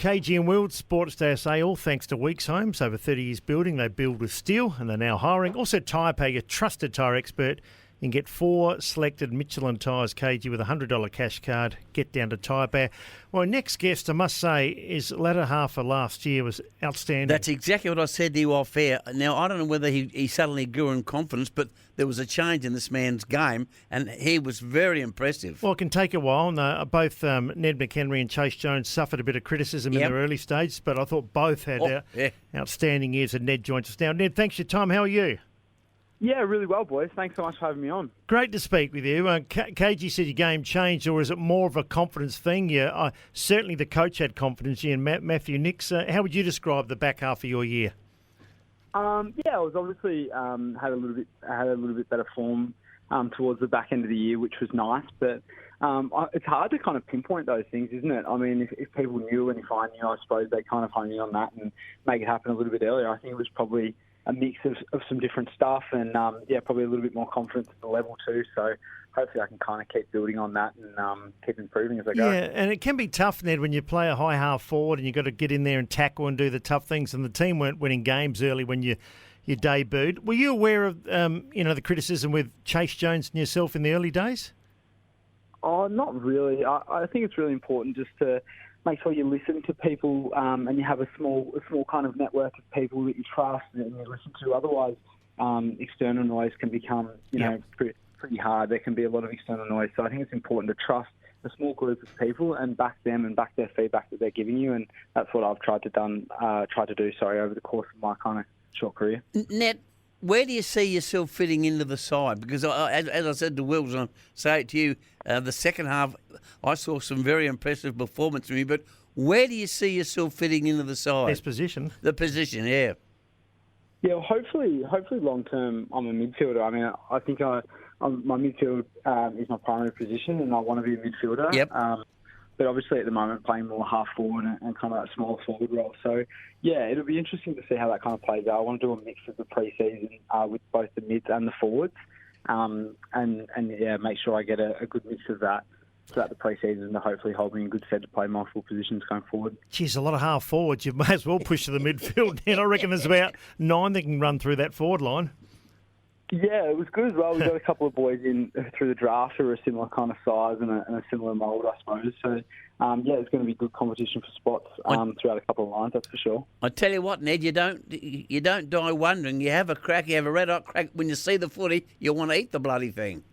KG and World Sports Day SA, all thanks to Weeks Homes. Over 30 years building, they build with steel and they're now hiring. Also TyrePay, your trusted tyre expert. You can get 4 selected Michelin tyres, KG, with a $100 cash card. Get down to TyrePay. Well, next guest, I must say, is latter half of last year was outstanding. That's exactly what I said to you off air. Now, I don't know whether he suddenly grew in confidence, but there was a change in this man's game, and he was very impressive. Well, it can take a while. And, both Ned McHenry and Chase Jones suffered a bit of criticism in their early stages, but I thought both had outstanding years, and Ned joins us now. Ned, thanks for your time. How are you? Yeah, really well, boys. Thanks so much for having me on. Great to speak with you. KG said your game changed, or is it more of a confidence thing? Certainly the coach had confidence in Matthew Nix. How would you describe the back half of your year? I was obviously had a little bit better form towards the back end of the year, which was nice. But it's hard to kind of pinpoint those things, isn't it? I mean, if people knew and if I knew, I suppose they kind of hone in on that and make it happen a little bit earlier. I think it was probably a mix of some different stuff and, probably a little bit more confidence at the level too. So hopefully I can kind of keep building on that and keep improving as I go. Yeah, and it can be tough, Ned, when you play a high half forward and you've got to get in there and tackle and do the tough things, and the team weren't winning games early when you debuted. Were you aware of the criticism with Chase Jones and yourself in the early days? Oh, not really. I think it's really important just to make sure you listen to people and you have a small kind of network of people that you trust and you listen to. Otherwise, external noise can become, pretty hard. There can be a lot of external noise. So I think it's important to trust a small group of people and back them and back their feedback that they're giving you. And that's what I've tried to do over the course of my kind of short career. Ned, where do you see yourself fitting into the side? Because as I said to Wills, and I'll say it to you, the second half, I saw some very impressive performance from you, but where do you see yourself fitting into the side? Best position. The position, yeah. Yeah, well, hopefully long term, I'm a midfielder. I mean, I think my midfield is my primary position, and I want to be a midfielder. Yep. But obviously at the moment playing more half forward and kind of that small forward role. So yeah, it'll be interesting to see how that kind of plays out. I want to do a mix of the pre-season with both the mids and the forwards, and make sure I get a good mix of that throughout the pre-season to hopefully hold me in good stead to play multiple positions going forward. Geez, a lot of half forwards. You may as well push to the midfield. And I reckon there's about 9 that can run through that forward line. Yeah, it was good as well. We got a couple of boys in through the draft who are a similar kind of size and a similar mould, I suppose. So, it's going to be good competition for spots throughout a couple of lines, that's for sure. I tell you what, Ned, you don't die wondering. You have a crack, you have a red-hot crack. When you see the footy, you want to eat the bloody thing.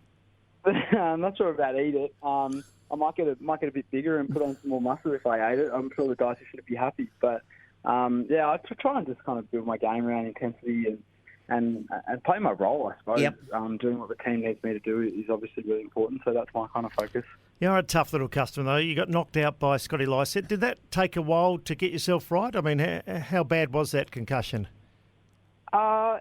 I'm not sure about eat it. I might get a bit bigger and put on some more muscle if I ate it. I'm sure the guys should be happy. But, I try and just kind of build my game around intensity and play my role, I suppose. Yep. Doing what the team needs me to do is obviously really important, so that's my kind of focus. You're a tough little customer, though. You got knocked out by Scotty Lycett. Did that take a while to get yourself right? I mean, how bad was that concussion? To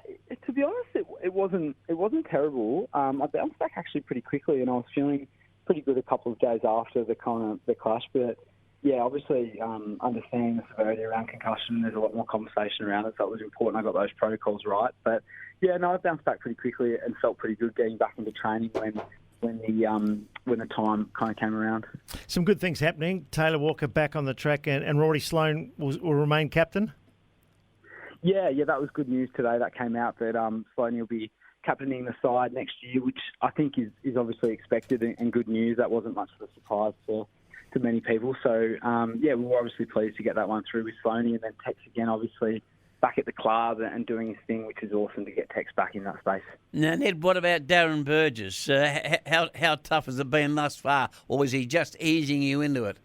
be honest, it wasn't terrible. I bounced back actually pretty quickly, and I was feeling pretty good a couple of days after the clash. But yeah, obviously, understanding the severity around concussion, there's a lot more conversation around it, so it was important I got those protocols right. But yeah, no, I bounced back pretty quickly and felt pretty good getting back into training when the time kind of came around. Some good things happening. Taylor Walker back on the track, and Rory Sloane will remain captain. Yeah, that was good news today. That came out that Sloane will be captaining the side next year, which I think is obviously expected and good news. That wasn't much of a surprise to many people. So, we were obviously pleased to get that one through with Sloane, and then Tex again, obviously, back at the club and doing his thing, which is awesome to get Tex back in that space. Now, Ned, what about Darren Burgess? How tough has it been thus far, or was he just easing you into it?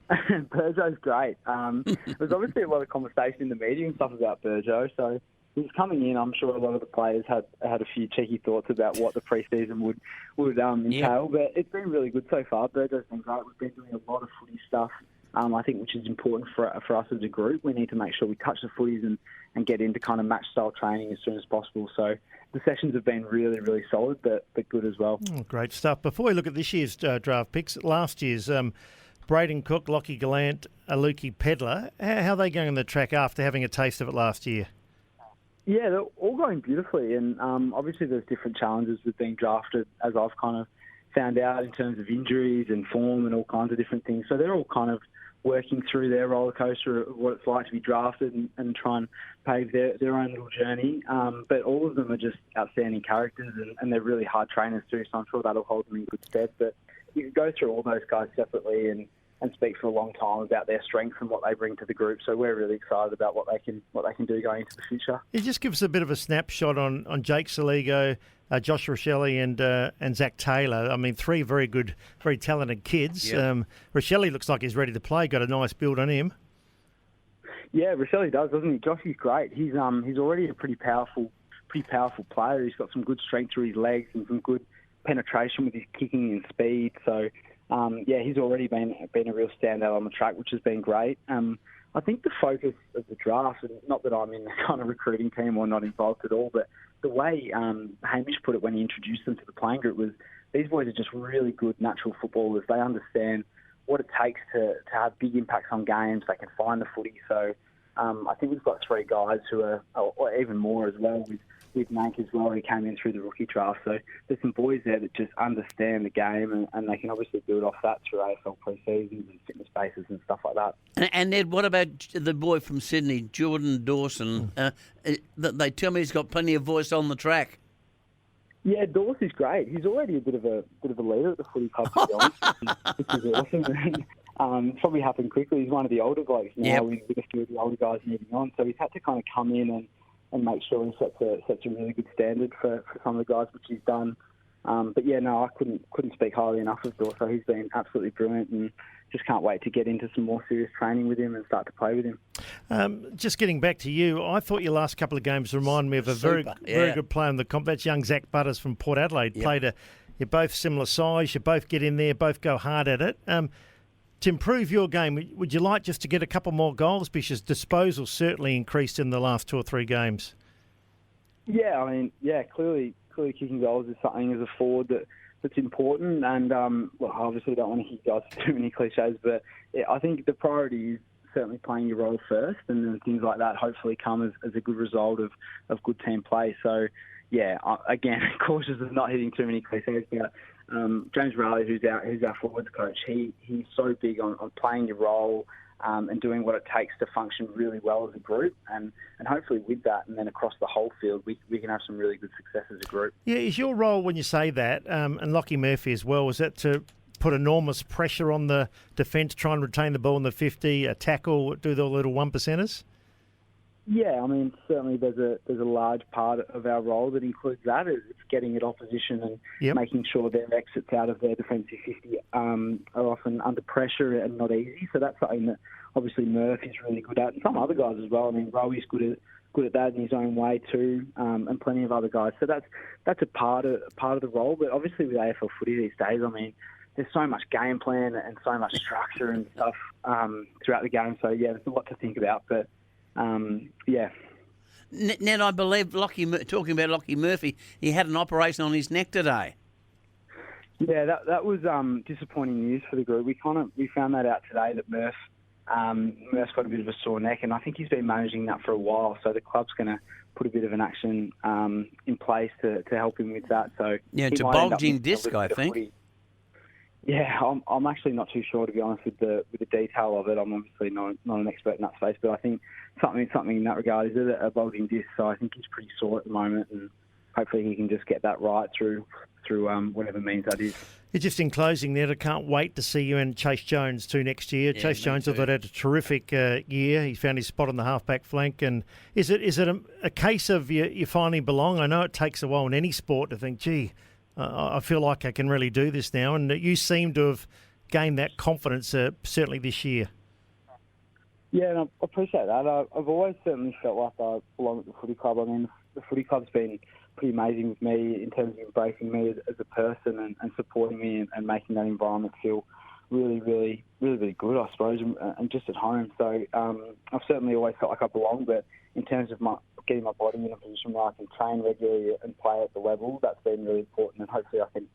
Burjo's great. There was obviously a lot of conversation in the media and stuff about Burjo, so he's coming in. I'm sure a lot of the players had a few cheeky thoughts about what the pre-season would entail, but it's been really good so far. Burjo's been great. We've been doing a lot of footy stuff, I think, which is important for us as a group. We need to make sure we touch the footies and get into kind of match-style training as soon as possible. So the sessions have been really, really solid, but good as well. Oh, great stuff. Before we look at this year's draft picks, last year's Braden Cook, Lockie Gallant, Aluki Pedler, how are they going on the track after having a taste of it last year? Yeah, they're all going beautifully, and obviously there's different challenges with being drafted, as I've kind of found out, in terms of injuries and form and all kinds of different things. So they're all kind of working through their roller coaster of what it's like to be drafted and try and pave their own little journey. But all of them are just outstanding characters, and they're really hard trainers too, so I'm sure that'll hold them in good stead. But you can go through all those guys separately and speak for a long time about their strengths and what they bring to the group. So we're really excited about what they can do going into the future. You just give us a bit of a snapshot on Jake Saligo, Josh Rochelle and Zach Taylor. I mean, three very good, very talented kids. Yep. Rochelle looks like he's ready to play. Got a nice build on him. Yeah, Rochelle does, doesn't he? Josh is great. He's already a pretty powerful player. He's got some good strength through his legs and some good penetration with his kicking and speed. So. He's already been a real standout on the track, which has been great. I think the focus of the draft, and not that I'm in the kind of recruiting team or not involved at all, but the way Hamish put it when he introduced them to the playing group was these boys are just really good natural footballers. They understand what it takes to have big impacts on games. They can find the footy. So I think we've got three guys who are, or even more as well, with Mank as well, who came in through the rookie draft. So there's some boys there that just understand the game, and they can obviously build off that through AFL pre-seasons and fitness bases and stuff like that. And Ed, what about the boy from Sydney, Jordan Dawson? They tell me he's got plenty of voice on the track. Yeah, Dawson's great. He's already a bit of a leader at the footy club, to be honest, which is awesome. It's probably happened quickly. He's one of the older blokes now, with a few of the older guys moving on. So he's had to kind of come in and make sure he sets a really good standard for some of the guys, which he's done. I couldn't speak highly enough of Dorso. He's been absolutely brilliant, and just can't wait to get into some more serious training with him and start to play with him. Just getting back to you, I thought your last couple of games remind me of a very good player in the comp. That's young Zach Butters from Port Adelaide. Yep. You're both similar size, you both get in there, both go hard at it. To improve your game, would you like just to get a couple more goals? Because disposal certainly increased in the last 2 or 3 games. Yeah, I mean, clearly kicking goals is something as a forward that's important. And, obviously don't want to hit guys with too many cliches, but I think the priority is certainly playing your role first, and then things like that hopefully come as a good result of good team play. So, again, cautious of not hitting too many cliches, but James Raleigh, who's our forwards coach, he's so big on playing your role and doing what it takes to function really well as a group, and hopefully with that, and then across the whole field, we can have some really good success as a group. Yeah, is your role, when you say that, and Lockie Murphy as well, is that to put enormous pressure on the defence, try and retain the ball in the 50, tackle, do the little 1%ers? Yeah, I mean, certainly there's a large part of our role that includes that. It's getting at opposition and making sure their exits out of their defensive 50 are often under pressure and not easy. So that's something that obviously Murph is really good at, and some other guys as well. I mean, Rowy's good at that in his own way too, and plenty of other guys. So that's a part of the role. But obviously with AFL footy these days, I mean, there's so much game plan and so much structure and stuff throughout the game. So there's a lot to think about, but. Ned, I believe talking about Lockie Murphy, he had an operation on his neck today. Yeah, that was disappointing news for the group. We found that out today, that Murph's got a bit of a sore neck, and I think he's been managing that for a while. So the club's going to put a bit of an action in place to help him with that. So it's a bulging disc, I think. Yeah, I'm actually not too sure, to be honest, with the detail of it. I'm obviously not an expert in that space, but I think something in that regard is a bulging disc. So I think he's pretty sore at the moment, and hopefully he can just get that right through whatever means that is. Just in closing, Ned, I can't wait to see you and Chase Jones too next year. Yeah, Chase Jones had a terrific year. He found his spot on the halfback flank. And is it a case of you finally belong? I know it takes a while in any sport to think, gee, I feel like I can really do this now, and you seem to have gained that confidence certainly this year. Yeah, and I appreciate that. I've always certainly felt like I belong at the footy club. I mean, the footy club's been pretty amazing with me in terms of embracing me as a person and supporting me and making that environment feel really, really, really, really good, I suppose, and just at home. So I've certainly always felt like I belong, but in terms of getting my body in a position where I can train regularly and play at the level, that's been really important, and hopefully I can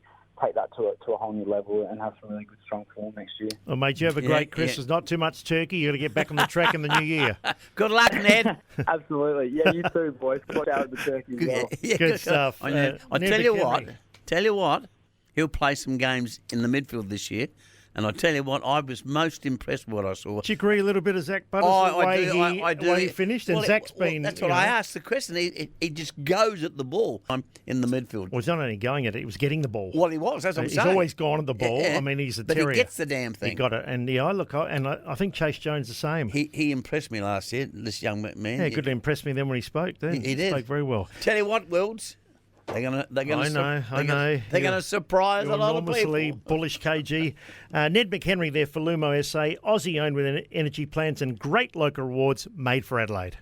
take that to a whole new level and have some really good, strong form next year. Well, mate, you have a great Christmas. Not too much turkey. You've got to get back on the track in the new year. Good luck, Ned. Absolutely. Yeah, you too, boys. Watch out with the turkey as well. Good stuff. I tell you what, he'll play some games in the midfield this year. And I tell you what, I was most impressed with what I saw. Do you agree a little bit of Zach Butters? I do. The way he finished, and Zach's been. That's what I asked the question. He just goes at the ball in the midfield. Well, he's not only going at it; he was getting the ball. Well, he was. That's what I'm saying. He's always gone at the ball. Yeah, I mean, he's a but terrier. He gets the damn thing. He got it, and I think Chase Jones the same. He impressed me last year. This young man. Yeah, good to impress me then when he spoke. Then he did. Spoke very well. Tell you what, Wilds. They're gonna. I know. They're gonna surprise a lot of people. Enormously bullish KG. Ned McHenry there for Lumo SA. Aussie owned with energy plans and great local rewards made for Adelaide.